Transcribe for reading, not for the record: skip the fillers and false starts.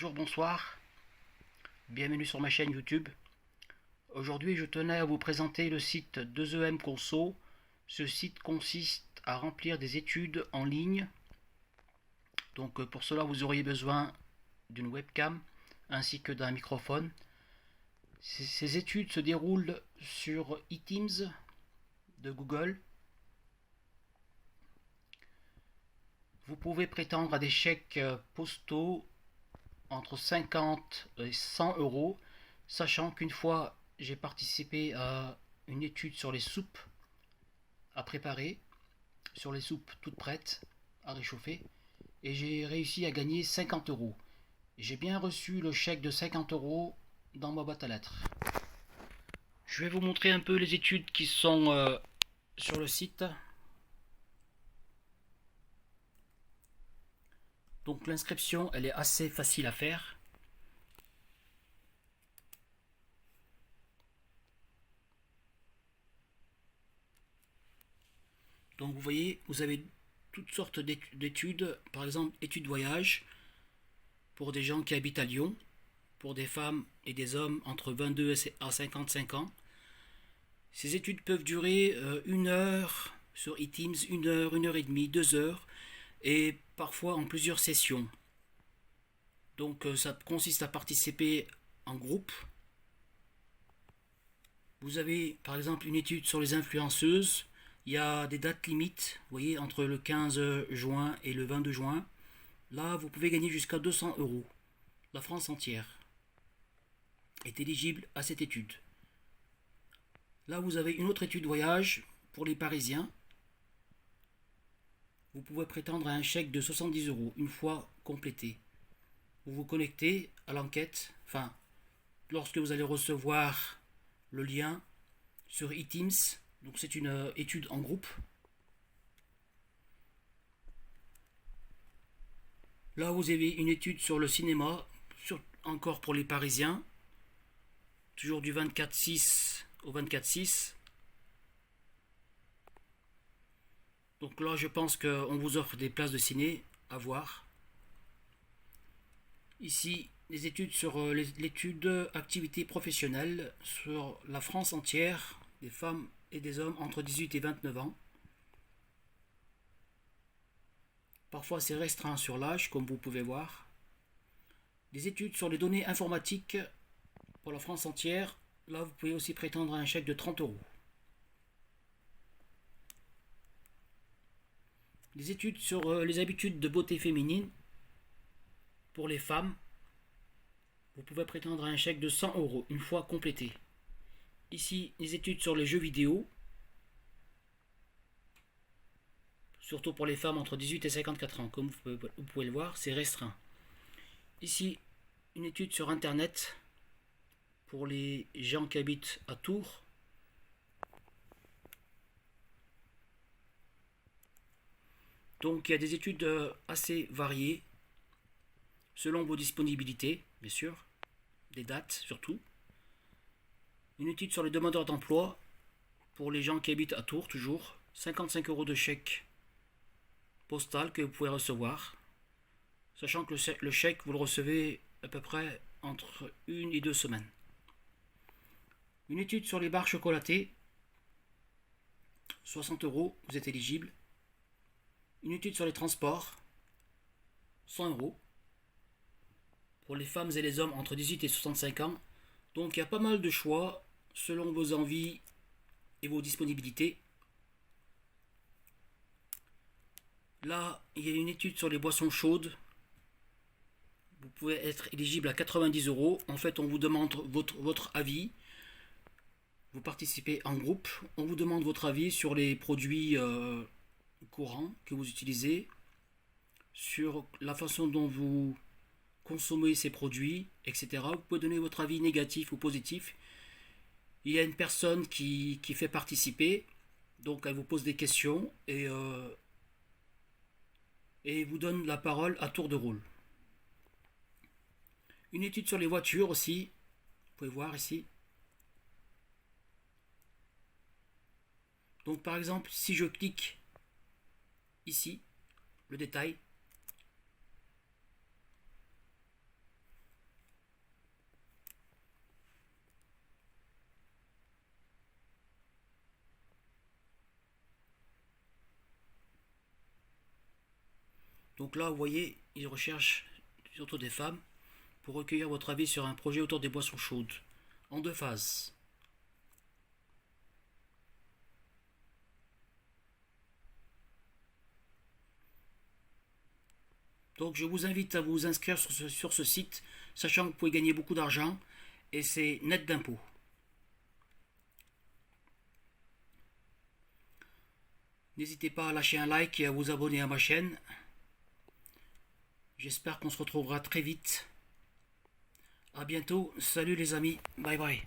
Bonjour, bonsoir, bienvenue sur ma chaîne YouTube. Aujourd'hui, je tenais à vous présenter le site 2EM Conso. Ce site consiste à remplir des études en ligne. Donc pour cela, vous auriez besoin d'une webcam ainsi que d'un microphone. Ces études se déroulent sur eTeams de Google. Vous pouvez prétendre à des chèques postaux entre 50 et 100 euros, sachant qu'une fois j'ai participé à une étude sur les soupes à préparer, sur les soupes toutes prêtes à réchauffer, et j'ai réussi à gagner 50 euros. J'ai bien reçu le chèque de 50 euros dans ma boîte à lettres. Je vais vous montrer un peu les études qui sont sur le site. Donc l'inscription, elle est assez facile à faire. Donc vous voyez, vous avez toutes sortes d'études, par exemple études voyage pour des gens qui habitent à Lyon, pour des femmes et des hommes entre 22 à 55 ans. Ces études peuvent durer 1 heure sur eTeams, 1 heure, 1 heure et demie, 2 heures, et parfois en plusieurs sessions. Donc ça consiste à participer en groupe. Vous avez par exemple une étude sur les influenceuses. Il y a des dates limites, vous voyez, entre le 15 juin et le 22 juin. Là, vous pouvez gagner jusqu'à 200 euros. La France entière est éligible à cette étude. Là, vous avez une autre étude voyage pour les Parisiens. Vous pouvez prétendre à un chèque de 70 euros une fois complété. Vous vous connectez à l'enquête, enfin, lorsque vous allez recevoir le lien sur eTeams. Donc c'est une étude en groupe. Là, vous avez une étude sur le cinéma, encore pour les Parisiens, toujours du 24/6 au 24/6. Donc là, je pense qu'on vous offre des places de ciné à voir. Ici, des études sur l'étude activité professionnelle sur la France entière, des femmes et des hommes entre 18 et 29 ans. Parfois, c'est restreint sur l'âge, comme vous pouvez voir. Des études sur les données informatiques pour la France entière. Là, vous pouvez aussi prétendre à un chèque de 30 euros. Des études sur les habitudes de beauté féminine pour les femmes. Vous pouvez prétendre à un chèque de 100 euros une fois complété. Ici, les études sur les jeux vidéo, surtout pour les femmes entre 18 et 54 ans. Comme vous pouvez le voir, c'est restreint. Ici, une étude sur Internet pour les gens qui habitent à Tours. Donc il y a des études assez variées, selon vos disponibilités, bien sûr, des dates surtout. Une étude sur les demandeurs d'emploi pour les gens qui habitent à Tours, toujours. 55 euros de chèque postal que vous pouvez recevoir, sachant que le chèque, vous le recevez à peu près entre 1 et 2 semaines. Une étude sur les barres chocolatées, 60 euros, vous êtes éligible. Une étude sur les transports, 100 euros. Pour les femmes et les hommes entre 18 et 65 ans. Donc il y a pas mal de choix selon vos envies et vos disponibilités. Là, il y a une étude sur les boissons chaudes. Vous pouvez être éligible à 90 euros. En fait, on vous demande votre avis. Vous participez en groupe. On vous demande votre avis sur les produits courants que vous utilisez, sur la façon dont vous consommez ces produits, etc. Vous pouvez donner votre avis négatif ou positif. Il y a une personne qui fait participer, donc elle vous pose des questions et vous donne la parole à tour de rôle. Une étude sur les voitures aussi, vous pouvez voir ici. Donc par exemple, si je clique ici, le détail, Donc là, vous voyez, ils recherchent surtout des femmes pour recueillir votre avis sur un projet autour des boissons chaudes, en 2 phases. Donc je vous invite à vous inscrire sur ce site, sachant que vous pouvez gagner beaucoup d'argent et c'est net d'impôts. N'hésitez pas à lâcher un like et à vous abonner à ma chaîne. J'espère qu'on se retrouvera très vite. A bientôt, salut les amis, bye bye.